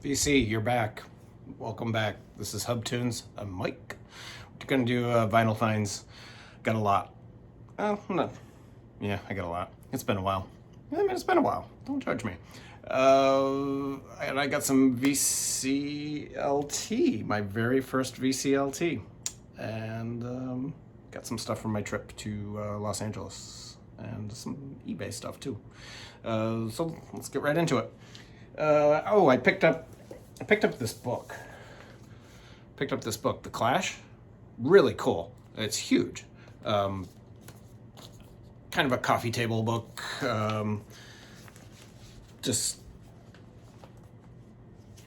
VC, you're back. Welcome back. This is Hub Tunes. I'm Mike. We're gonna do vinyl finds. Got a lot. No. Yeah, I got a lot. It's been a while. It's been a while. Don't judge me. And I got some VCLT, my very first VCLT, and got some stuff from my trip to Los Angeles, and some eBay stuff too. So let's get right into it. I picked up this book. The Clash. Really cool. It's huge. Kind of a coffee table book. Just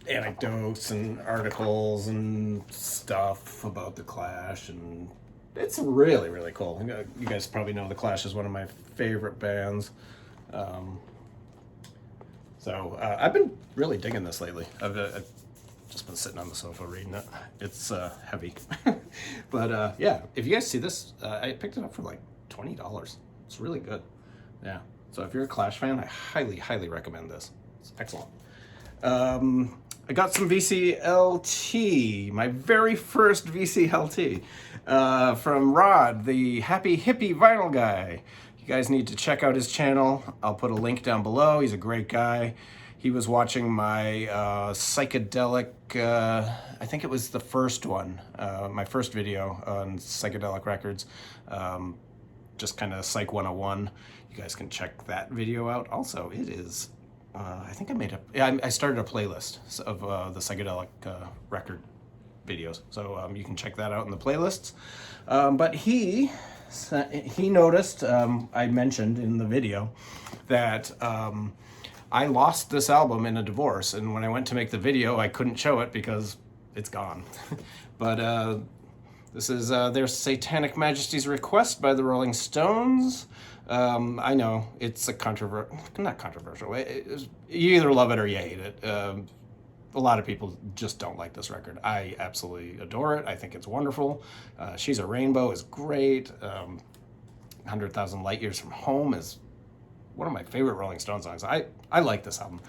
anecdotes and articles and stuff about the Clash, and it's really, really cool. You guys probably know the Clash is one of my favorite bands. So I've been really digging this lately. I've just been sitting on the sofa reading it. It's heavy. But yeah, if you guys see this, I picked it up for like $20. It's really good. Yeah. So if you're a Clash fan, I highly, highly recommend this. It's excellent. I got some VCLT, my very first VCLT, from Rod, the Happy Hippie Vinyl Guy. You guys need to check out his channel. I'll put a link down below. He's a great guy. He was watching my psychedelic, I think it was the first one, my first video on psychedelic records, just kind of Psych 101. You guys can check that video out. Also, it is, I think I started a playlist of the psychedelic record videos. So you can check that out in the playlists. But he noticed, I mentioned in the video, that I lost this album in a divorce, and when I went to make the video, I couldn't show it because it's gone. But this is their Satanic Majesty's Request by the Rolling Stones. I know it's not controversial. You either love it or you hate it. A lot of people just don't like this record. I absolutely adore it. I think it's wonderful. She's a Rainbow is great. 100,000 Light Years from Home is one of my favorite Rolling Stones songs. I like this album.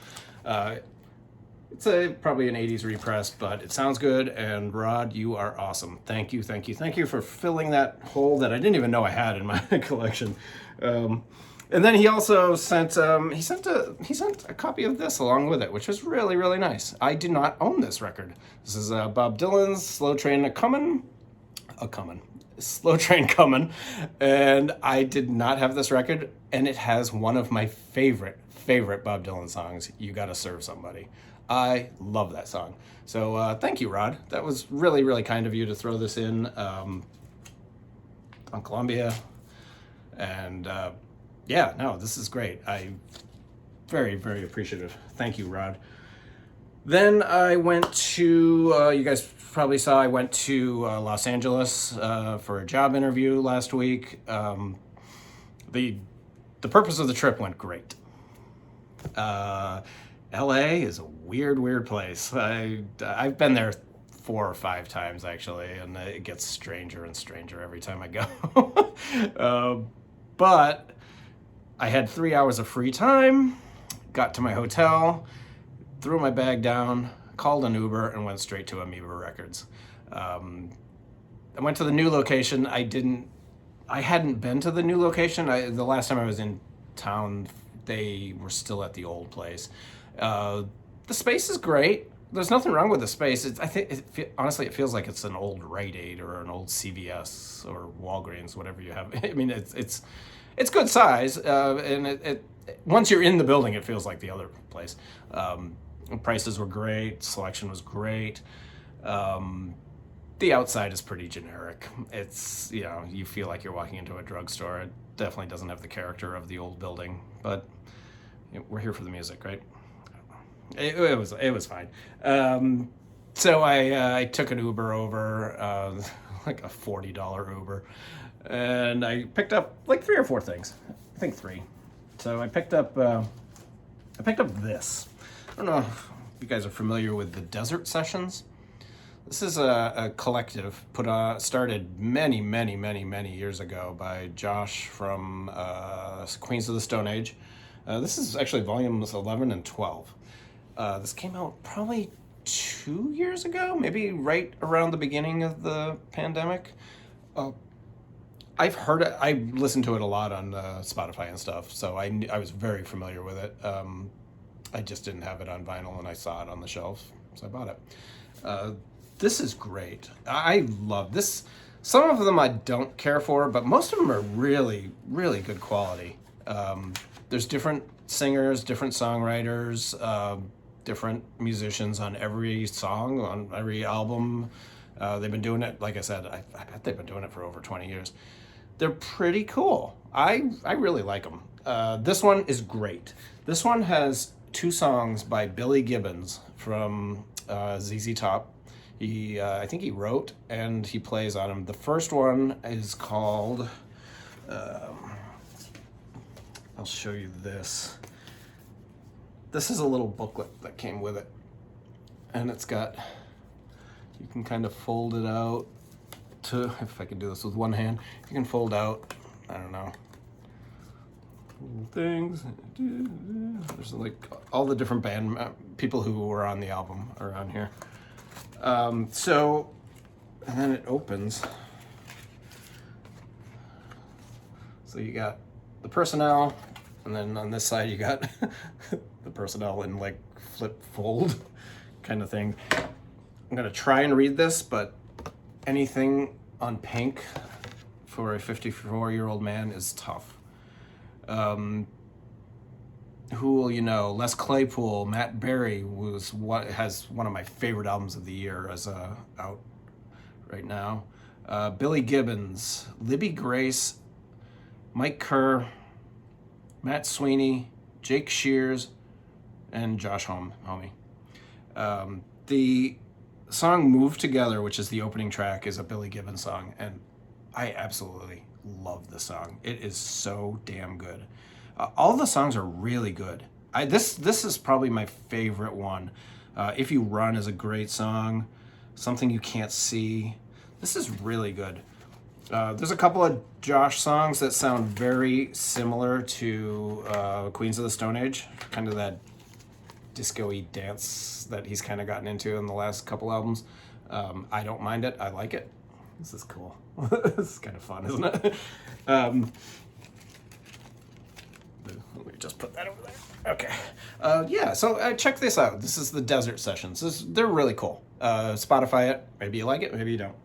It's probably an 80s repress, but it sounds good, and Rod, you are awesome. Thank you for filling that hole that I didn't even know I had in my collection. And then he also sent a copy of this along with it, which was really, really nice. I do not own this record. This is Bob Dylan's Slow Train Comin', and I did not have this record, and it has one of my favorite Bob Dylan songs, You Gotta Serve Somebody. I love that song. So thank you, Rod. That was really, really kind of you to throw this in on Columbia. And yeah, no, this is great. I'm very, very appreciative. Thank you, Rod. Then I went to, you guys probably saw, I went to Los Angeles for a job interview last week. The purpose of the trip went great. LA is a weird place. I've been there 4 or 5 times actually, and it gets stranger and stranger every time I go. But I had 3 hours of free time, got to my hotel, threw my bag down, called an Uber, and went straight to Amoeba Records. I went to the new location. I hadn't been to the new location. The last time I was in town, they were still at the old place. The space is great. There's nothing wrong with the space. Honestly, it feels like it's an old Rite Aid or an old CVS or Walgreens, whatever you have. I mean, it's good size, and once you're in the building, it feels like the other place. Prices were great. Selection was great. The outside is pretty generic. It's, you feel like you're walking into a drugstore. It definitely doesn't have the character of the old building, but we're here for the music, right? It was fine. So I took an Uber over, like a $40 Uber, and I picked up like 3 or 4 things. I think 3. So I picked up this. I don't know if you guys are familiar with the Desert Sessions. This is a collective started many years ago by Josh from Queens of the Stone Age. This is actually volumes 11 and 12. This came out probably 2 years ago, maybe right around the beginning of the pandemic. Uh, I've heard it. I listened to it a lot on Spotify and stuff, so I was very familiar with it. I just didn't have it on vinyl, and I saw it on the shelf, so I bought it. Uh, this is great. I love this. Some of them I don't care for, but most of them are really, really good quality. There's different singers, different songwriters, different musicians on every song, on every album. They've been doing it, like I said, I bet they've been doing it for over 20 years. They're pretty cool. I really like them. This one is great. This one has two songs by Billy Gibbons from ZZ Top. I think he wrote and he plays on them. The first one is called, I'll show you this. This is a little booklet that came with it. And it's got, you can kind of fold it out to, if I can do this with one hand, you can fold out, I don't know, things. There's like all the different band people who were on the album are on here. So, and then it opens. So you got the personnel, and then on this side you got the personnel in like flip fold kind of thing. I'm gonna try and read this, but anything on Pink for a 54-year-old man is tough. Who will you know? Les Claypool, Matt Berry has one of my favorite albums of the year as out right now. Billy Gibbons, Libby Grace, Mike Kerr, Matt Sweeney, Jake Shears, and Josh Homme. The song Move Together, which is the opening track, is a Billy Gibbons song, and I absolutely love this song. It is so damn good. All the songs are really good. This is probably my favorite one. If You Run is a great song. Something You Can't See. This is really good. There's a couple of Josh songs that sound very similar to Queens of the Stone Age, kind of that disco-y dance that he's kind of gotten into in the last couple albums. I don't mind it. I like it. This is cool. This is kind of fun, isn't it? Let me just put that over there. Okay. Yeah, so check this out. This is the Desert Sessions. They're really cool. Spotify it. Maybe you like it, maybe you don't.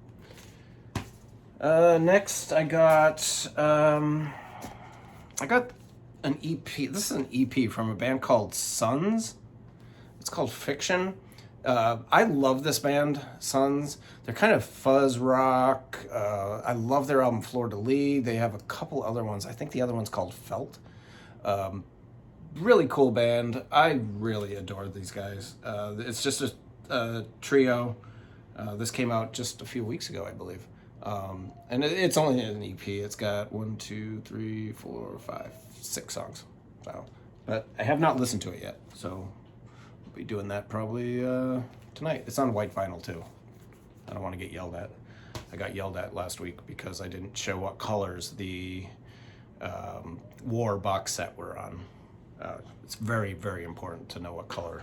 Next, I got an EP. This is an EP from a band called Sons. It's called Fiction. I love this band, Sons. They're kind of fuzz rock. I love their album Fleur de Lis. They have a couple other ones. I think the other one's called Felt. Really cool band. I really adore these guys. It's just a trio. This came out just a few weeks ago, I believe. And it's only an EP. It's got 6 songs. So, but I have not listened to it yet. So I'll be doing that probably tonight. It's on white vinyl too. I don't want to get yelled at. I got yelled at last week because I didn't show what colors the War box set were on. It's very, very important to know what color.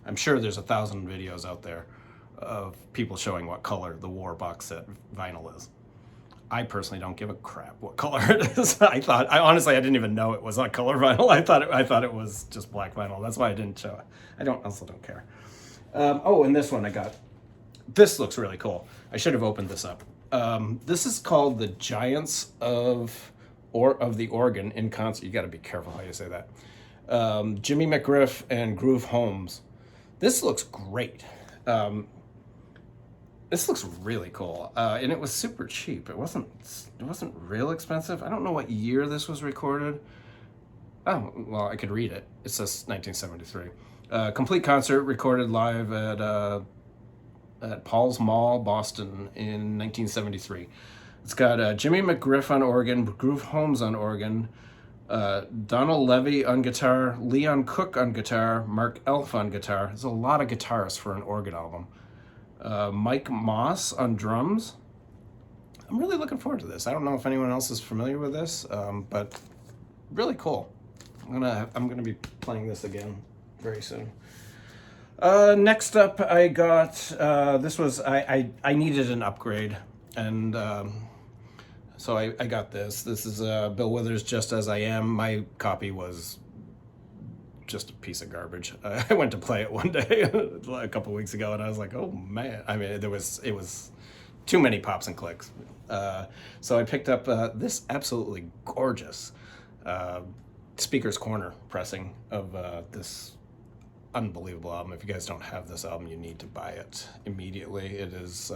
I'm sure there's 1,000 videos out there of people showing what color the War box set vinyl is. I personally don't give a crap what color it is. I honestly didn't even know it was on color vinyl. I thought it was just black vinyl. That's why I didn't show it. I also don't care. And this one I got. This looks really cool. I should have opened this up. This is called The Giants of the Organ in Concert. You got to be careful how you say that. Jimmy McGriff and Groove Holmes. This looks great. This looks really cool, and it was super cheap. It wasn't real expensive. I don't know what year this was recorded. Oh, well, I could read it. It says 1973. Complete concert recorded live at Paul's Mall, Boston in 1973. It's got Jimmy McGriff on organ, Groove Holmes on organ, Donald Levy on guitar, Leon Cook on guitar, Mark Elf on guitar. There's a lot of guitarists for an organ album. Mike Moss on drums. I'm really looking forward to this. I don't know if anyone else is familiar with this, but really cool. I'm gonna be playing this again very soon. Next up, I got this was I needed an upgrade, and so I got this. This is Bill Withers' "Just As I Am." My copy was just a piece of garbage. I went to play it one day a couple weeks ago, and I was like, oh man. I mean, it was too many pops and clicks. So I picked up this absolutely gorgeous Speaker's Corner pressing of this unbelievable album. If you guys don't have this album, you need to buy it immediately. It is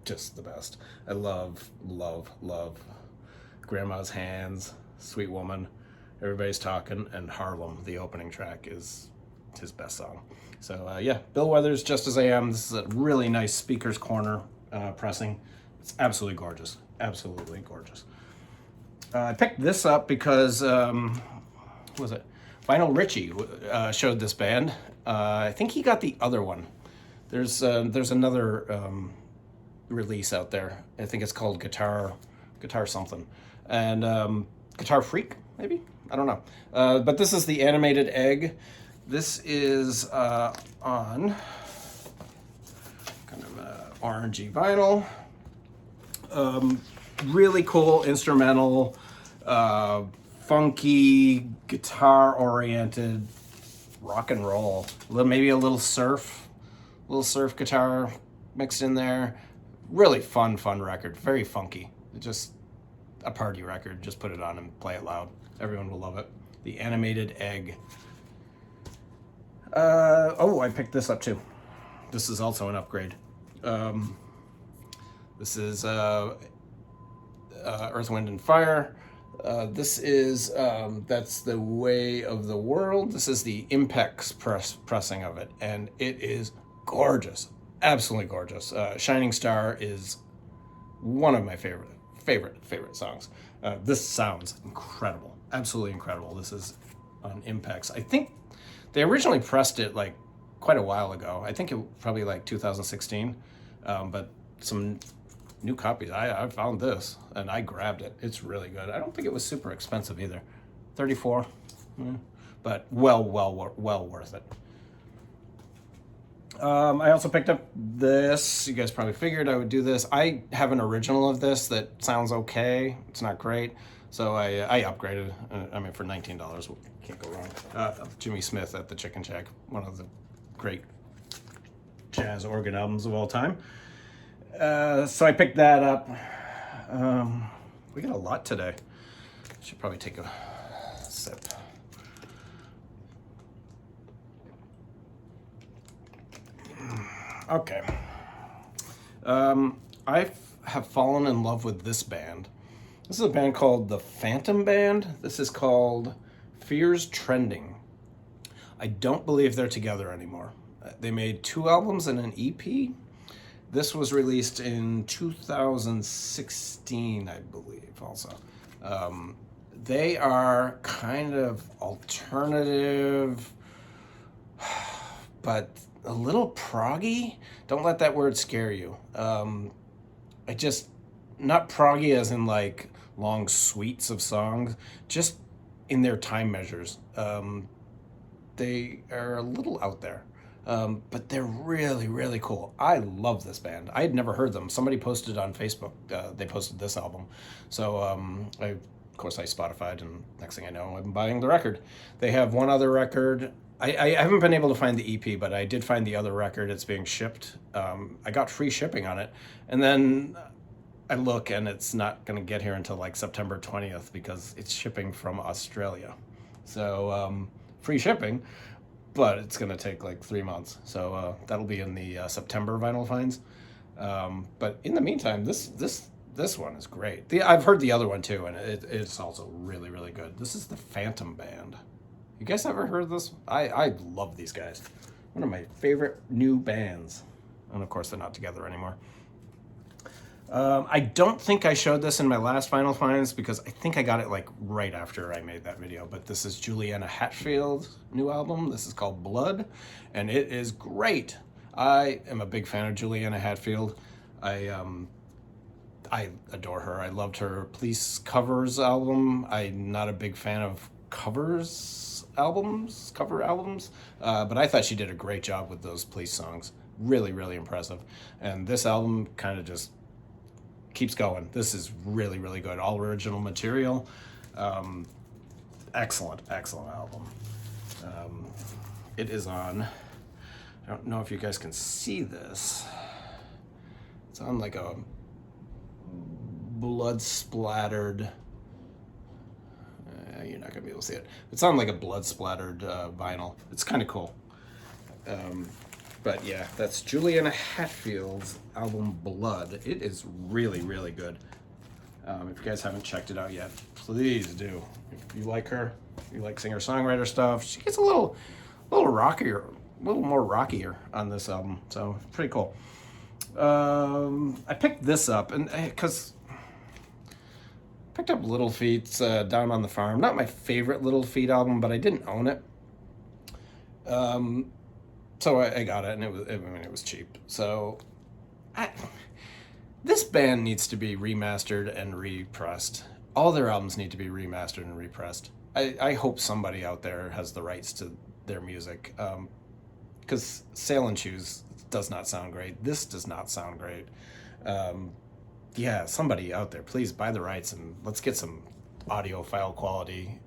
just the best. I love Grandma's Hands, Sweet Woman, Everybody's Talking, and Harlem. The opening track is his best song. So yeah, Bill Withers, "Just As I Am." This is a really nice Speaker's Corner pressing. It's absolutely gorgeous. Absolutely gorgeous. I picked this up because, what was it? Vinyl Richie showed this band. I think he got the other one. There's another release out there. I think it's called Guitar something. And Guitar Freak, maybe? I don't know. But this is the Animated Egg. This is on kind of orangey vinyl. Really cool instrumental, funky, guitar-oriented rock and roll. Maybe a little surf guitar mixed in there. Really fun record. Very funky. Just a party record. Just put it on and play it loud. Everyone will love it. The Animated Egg. I picked this up too. This is also an upgrade. This is Earth, Wind, and Fire. This is That's the Way of the World. This is the Impex pressing of it, and it is gorgeous. Absolutely gorgeous. Shining Star is one of my favorite songs. This sounds incredible. Absolutely incredible. This is on Impex. I think they originally pressed it like quite a while ago. I think it probably like 2016, but some new copies. I found this and I grabbed it. It's really good. I don't think it was super expensive either. $34, but well worth it. I also picked up this. You guys probably figured I would do this. I have an original of this that sounds okay. It's not great, so I upgraded. I mean, for $19, can't go wrong. Jimmy Smith at the Chicken Shack, one of the great jazz organ albums of all time. So I picked that up. We got a lot today. Should probably take a sip. Okay. I have fallen in love with this band. This is a band called the Phantom Band. This is called Fears Trending. I don't believe they're together anymore. They made 2 albums and an EP. This was released in 2016, I believe, also. They are kind of alternative, but a little proggy. Don't let that word scare you. Not proggy as in like long suites of songs, just in their time measures. They are a little out there. But they're really cool. I love this band. I had never heard them. Somebody posted on Facebook. They posted this album. So of course I Spotify'd, and next thing I know, I'm buying the record. They have one other record. I haven't been able to find the EP, but I did find the other record. It's being shipped. I got free shipping on it. And then I look, and it's not going to get here until like September 20th because it's shipping from Australia. So free shipping, but it's going to take like 3 months. So that'll be in the September Vinyl Finds. But in the meantime, this one is great. I've heard the other one too, and it's also really good. This is the Phantom Band. You guys ever heard of this? I love these guys. One of my favorite new bands. And of course, they're not together anymore. I don't think I showed this in my last Vinyl Finds because I think I got it like right after I made that video. But this is Juliana Hatfield's new album. This is called Blood, and it is great. I am a big fan of Juliana Hatfield. I adore her. I loved her Police Covers album. I'm not a big fan of covers albums, cover albums, but I thought she did a great job with those Police songs. Really, really impressive. And this album kind of just keeps going. This is really, really good. All original material. Excellent, excellent album. It is on, I don't know if you guys can see this. It's on like a blood splattered, you're not gonna be able to see it. It's on like a blood splattered vinyl. It's kind of cool. But yeah, that's Juliana Hatfield's album Blood. It is really, really good. If you guys haven't checked it out yet, please do. If you like her, if you like singer-songwriter stuff, she gets a little rockier, a little more rockier on this album. So pretty cool. I picked this up and because picked up Little Feat's Down on the Farm. Not my favorite Little Feat album, but I didn't own it. So I got it, and it was cheap. So this band needs to be remastered and repressed. All their albums need to be remastered and repressed. I hope somebody out there has the rights to their music, because Sail and Shoes does not sound great. This does not sound great. Yeah, somebody out there, please buy the rights and let's get some audiophile quality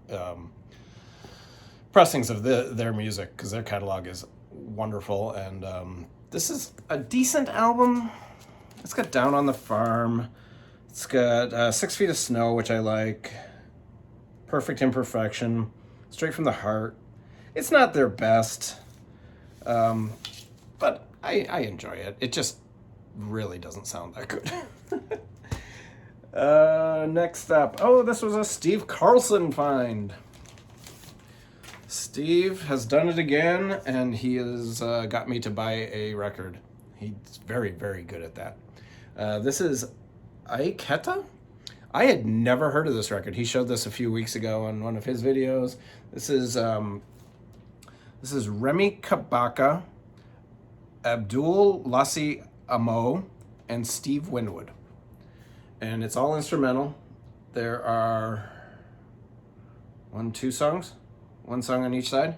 pressings of their music, because their catalog is wonderful. And this is a decent album. It's got Down on the Farm. It's got 6 Feet of Snow, which I like. Perfect Imperfection. Straight from the Heart. It's not their best, but I enjoy it. It just really doesn't sound that good. Next up, oh, this was a Steve Carlson find. Steve has done it again, and he has got me to buy a record. He's very, very good at that. This is Aiketa. I had never heard of this record. He showed this a few weeks ago on one of his videos. This is Remy Kabaka, Abdul Lassi Amo, and Steve Winwood. And it's all instrumental. There are 2 songs, 1 song on each side.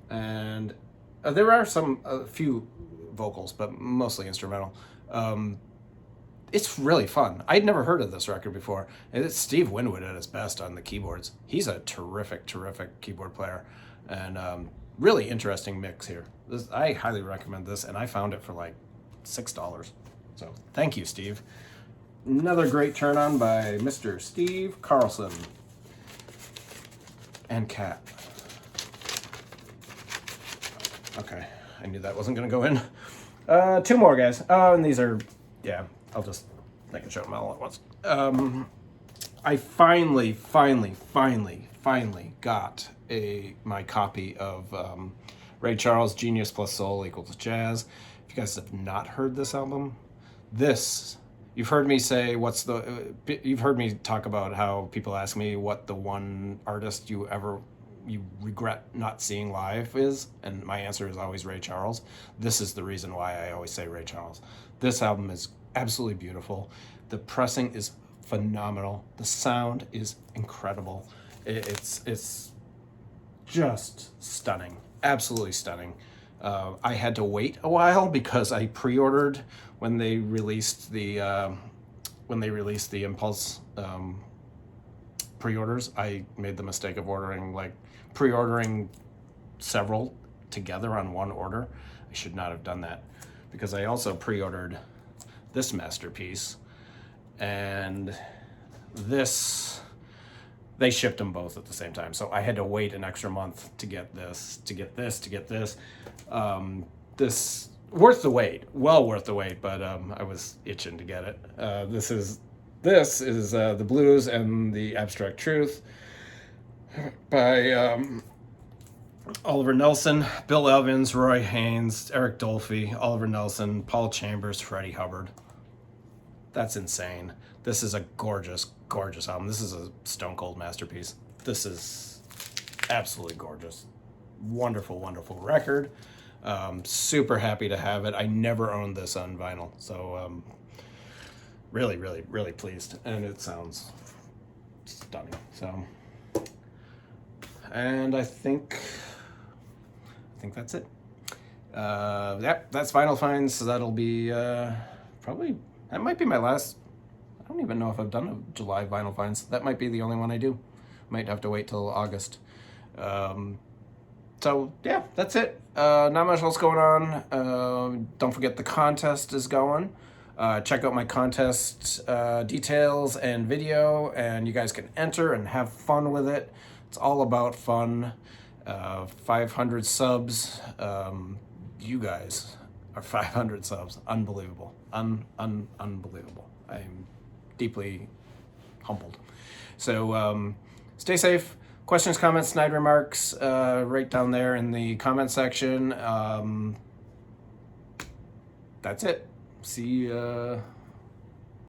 And there are a few vocals, but mostly instrumental. It's really fun. I'd never heard of this record before. And it's Steve Winwood at his best on the keyboards. He's a terrific, terrific keyboard player. And really interesting mix here. I highly recommend this, and I found it for like $6. So thank you, Steve. Another great turn on by Mr. Steve Carlson. And Cat. Okay, I knew that wasn't gonna go in. 2 more, guys. Oh, and these are, yeah, I can show them all at once. I finally got my copy of Ray Charles' Genius Plus Soul Equals Jazz. If you guys have not heard this album, you've heard me say you've heard me talk about how people ask me what the one artist you regret not seeing live is, and my answer is always Ray Charles. This is the reason why I always say Ray Charles. This album is absolutely beautiful. The pressing is phenomenal. The sound is incredible. It's just stunning, absolutely stunning. I had to wait a while because I pre-ordered when they released the Impulse pre-orders. I made the mistake of pre-ordering several together on one order. I should not have done that, because I also pre-ordered this masterpiece and this. They shipped them both at the same time, so I had to wait an extra month to get this, to get this. This worth the wait, well worth the wait, but I was itching to get it. This is The Blues and the Abstract Truth by Oliver Nelson, Bill Evans, Roy Haynes, Eric Dolphy, Oliver Nelson, Paul Chambers, Freddie Hubbard. That's insane. This is a gorgeous, gorgeous album. This is a stone cold masterpiece. This is absolutely gorgeous. Wonderful, wonderful record. Super happy to have it. I never owned this on vinyl, so really, really, really pleased. And it sounds stunning. So And I think that's it. Yep, that's Vinyl Finds. So that'll be probably, that might be my last. I don't even know if I've done a July Vinyl Finds. That might be the only one I do. Might have to wait till August. So yeah, that's it. Not much else going on. Don't forget the contest is going. Check out my contest details and video, and you guys can enter and have fun with it. It's all about fun. 500 subs. You guys are 500 subs. Unbelievable. Unbelievable. I'm deeply humbled. So stay safe. Questions, comments, snide remarks, right down there in the comment section. That's it. See